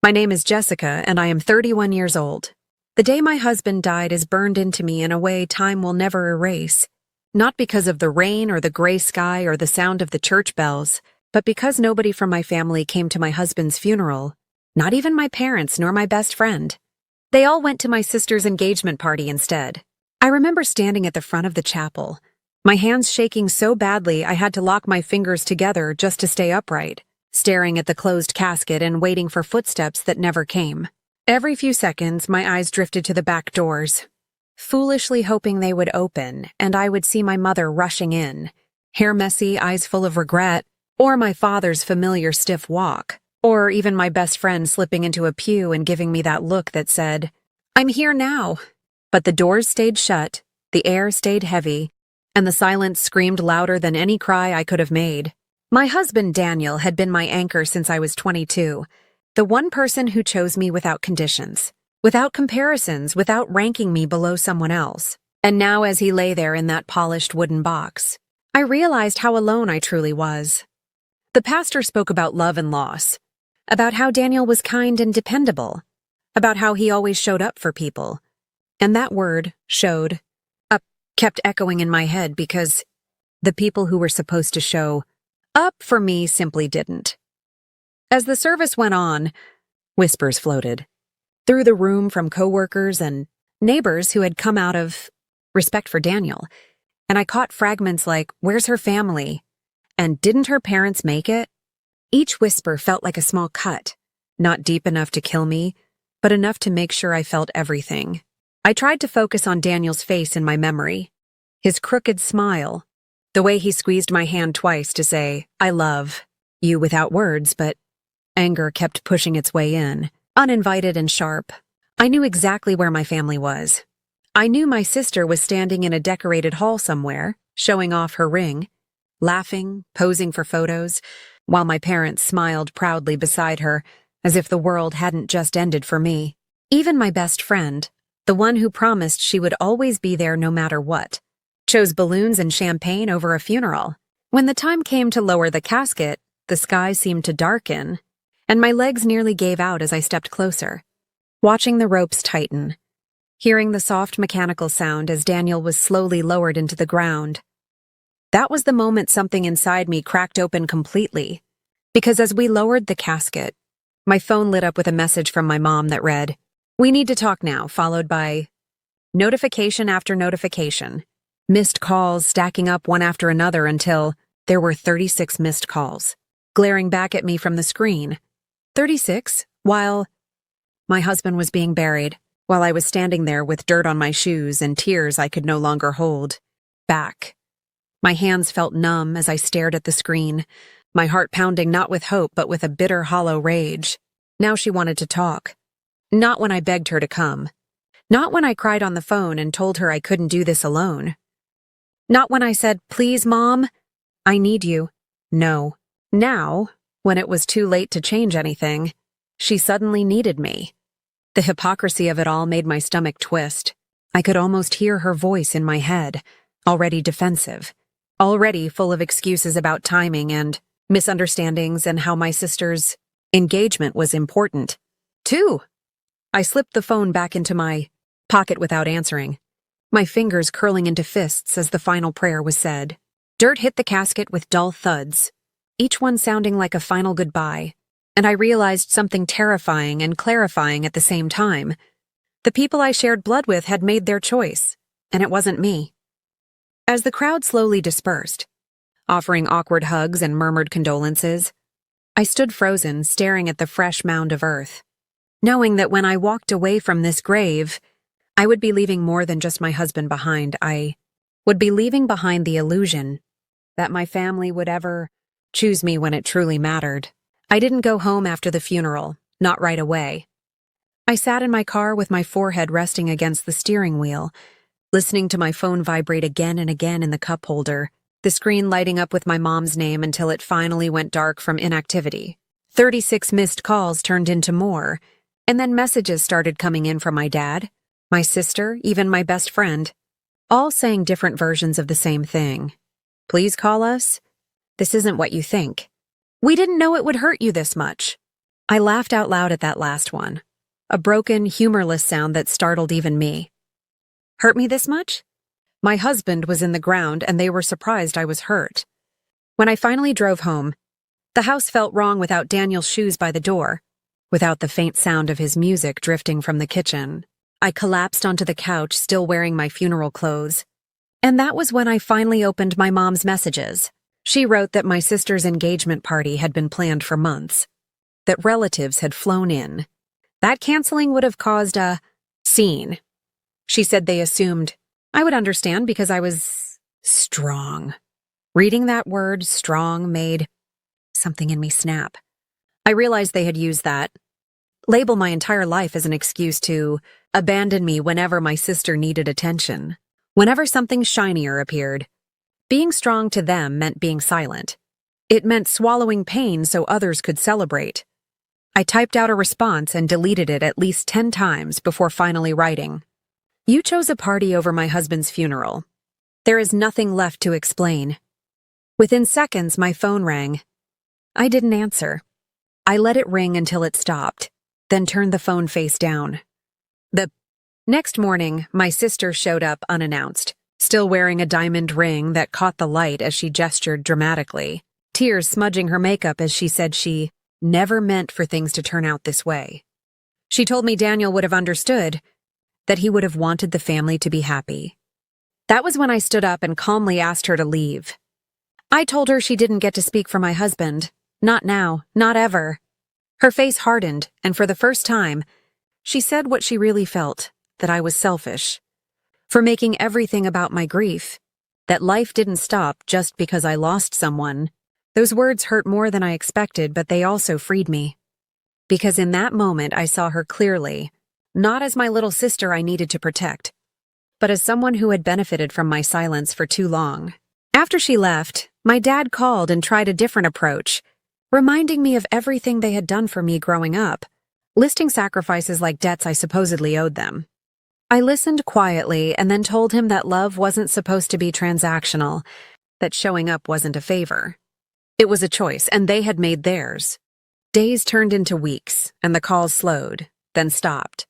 My name is Jessica, and I am 31 years old. The day my husband died is burned into me in a way time will never erase, not because of the rain or the gray sky or the sound of the church bells, but because nobody from my family came to my husband's funeral, not even my parents nor my best friend. They all went to my sister's engagement party instead. I remember standing at the front of the chapel, my hands shaking so badly I had to lock my fingers together just to stay upright, staring at the closed casket and waiting for footsteps that never came. Every few seconds, my eyes drifted to the back doors, foolishly hoping they would open and I would see my mother rushing in, hair messy, eyes full of regret, or my father's familiar stiff walk, or even my best friend slipping into a pew and giving me that look that said, "I'm here now." But the doors stayed shut, the air stayed heavy, and the silence screamed louder than any cry I could have made. My husband, Daniel, had been my anchor since I was 22, the one person who chose me without conditions, without comparisons, without ranking me below someone else. And now as he lay there in that polished wooden box, I realized how alone I truly was. The pastor spoke about love and loss, about how Daniel was kind and dependable, about how he always showed up for people. And that word, showed up, kept echoing in my head because the people who were supposed to show up for me simply didn't. As the service went on, whispers floated through the room from coworkers and neighbors who had come out of respect for Daniel, and I caught fragments like, "Where's her family?" and "Didn't her parents make it?" Each whisper felt like a small cut, not deep enough to kill me, but enough to make sure I felt everything. I tried to focus on Daniel's face in my memory, his crooked smile, the way he squeezed my hand twice to say, "I love you," without words, but anger kept pushing its way in, uninvited and sharp. I knew exactly where my family was. I knew my sister was standing in a decorated hall somewhere, showing off her ring, laughing, posing for photos, while my parents smiled proudly beside her, as if the world hadn't just ended for me. Even my best friend, the one who promised she would always be there no matter what, chose balloons and champagne over a funeral. When the time came to lower the casket, the sky seemed to darken, and my legs nearly gave out as I stepped closer, watching the ropes tighten, hearing the soft mechanical sound as Daniel was slowly lowered into the ground. That was the moment something inside me cracked open completely, because as we lowered the casket, my phone lit up with a message from my mom that read, "We need to talk now," followed by notification after notification. Missed calls stacking up one after another until there were 36 missed calls, glaring back at me from the screen. 36, while my husband was being buried, while I was standing there with dirt on my shoes and tears I could no longer hold back. My hands felt numb as I stared at the screen, my heart pounding not with hope but with a bitter, hollow rage. Now she wanted to talk. Not when I begged her to come. Not when I cried on the phone and told her I couldn't do this alone. Not when I said, "Please, Mom, I need you." No. Now, when it was too late to change anything, she suddenly needed me. The hypocrisy of it all made my stomach twist. I could almost hear her voice in my head, already defensive, already full of excuses about timing and misunderstandings and how my sister's engagement was important, too. I slipped the phone back into my pocket without answering, my fingers curling into fists as the final prayer was said. Dirt hit the casket with dull thuds, each one sounding like a final goodbye, and I realized something terrifying and clarifying at the same time. The people I shared blood with had made their choice, and it wasn't me. As the crowd slowly dispersed, offering awkward hugs and murmured condolences, I stood frozen, staring at the fresh mound of earth, knowing that when I walked away from this grave, I would be leaving more than just my husband behind. I would be leaving behind the illusion that my family would ever choose me when it truly mattered. I didn't go home after the funeral, not right away. I sat in my car with my forehead resting against the steering wheel, listening to my phone vibrate again and again in the cup holder, the screen lighting up with my mom's name until it finally went dark from inactivity. 36 missed calls turned into more, and then messages started coming in from my dad, my sister, even my best friend, all saying different versions of the same thing. "Please call us. This isn't what you think. We didn't know it would hurt you this much. I laughed out loud at that last one, a broken, humorless sound that startled even me. Hurt me this much? My husband was in the ground and they were surprised I was hurt. When I finally drove home, the house felt wrong without Daniel's shoes by the door, without the faint sound of his music drifting from the kitchen. I collapsed onto the couch, still wearing my funeral clothes. And that was when I finally opened my mom's messages. She wrote that my sister's engagement party had been planned for months, that relatives had flown in. That canceling would have caused a scene. She said they assumed I would understand because I was strong. Reading that word, strong, made something in me snap. I realized they had used that label my entire life as an excuse to abandon me whenever my sister needed attention, whenever something shinier appeared. Being strong to them meant being silent. It meant swallowing pain so others could celebrate. I typed out a response and deleted it at least 10 times before finally writing, "You chose a party over my husband's funeral. There is nothing left to explain." Within seconds, my phone rang. I didn't answer. I let it ring until it stopped, then turned the phone face down. The next morning, my sister showed up unannounced, still wearing a diamond ring that caught the light as she gestured dramatically, tears smudging her makeup as she said she never meant for things to turn out this way. She told me Daniel would have understood, that he would have wanted the family to be happy. That was when I stood up and calmly asked her to leave. I told her she didn't get to speak for my husband. Not now, not ever. Her face hardened, and for the first time, she said what she really felt, that I was selfish, for making everything about my grief, that life didn't stop just because I lost someone. Those words hurt more than I expected, but they also freed me. Because in that moment I saw her clearly, not as my little sister I needed to protect, but as someone who had benefited from my silence for too long. After she left, my dad called and tried a different approach, reminding me of everything they had done for me growing up, listing sacrifices like debts I supposedly owed them. I listened quietly and then told him that love wasn't supposed to be transactional, that showing up wasn't a favor. It was a choice, and they had made theirs. Days turned into weeks, and the calls slowed, then stopped.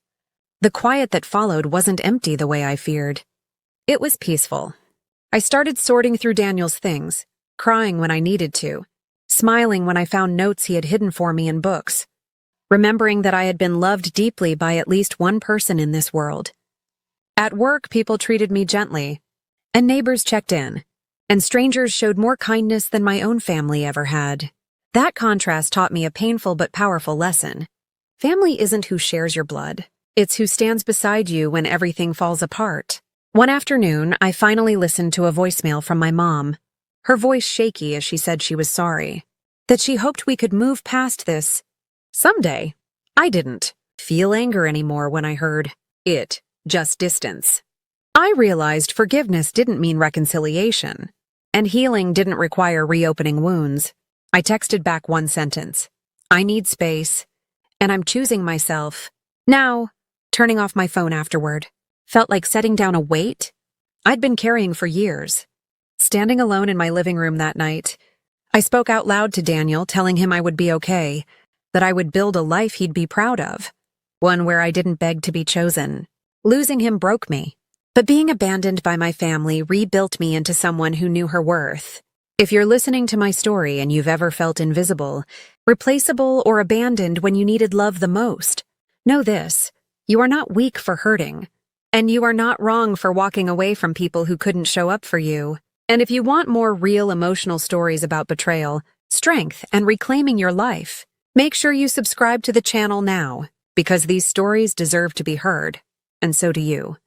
The quiet that followed wasn't empty the way I feared. It was peaceful. I started sorting through Daniel's things, crying when I needed to, smiling when I found notes he had hidden for me in books, remembering that I had been loved deeply by at least one person in this world. At work, people treated me gently, and neighbors checked in, and strangers showed more kindness than my own family ever had. That contrast taught me a painful but powerful lesson. Family isn't who shares your blood. It's who stands beside you when everything falls apart. One afternoon, I finally listened to a voicemail from my mom, her voice shaky as she said she was sorry, that she hoped we could move past this someday. I didn't feel anger anymore when I heard it, just distance. I realized forgiveness didn't mean reconciliation, and healing didn't require reopening wounds. I texted back one sentence: "I need space, and I'm choosing myself." Now, turning off my phone afterward felt like setting down a weight I'd been carrying for years. Standing alone in my living room that night, I spoke out loud to Daniel, telling him I would be okay, that I would build a life he'd be proud of, one where I didn't beg to be chosen. Losing him broke me, but being abandoned by my family rebuilt me into someone who knew her worth. If you're listening to my story and you've ever felt invisible, replaceable, or abandoned when you needed love the most, know this: you are not weak for hurting, and you are not wrong for walking away from people who couldn't show up for you. And if you want more real emotional stories about betrayal, strength, and reclaiming your life, make sure you subscribe to the channel now, because these stories deserve to be heard, and so do you.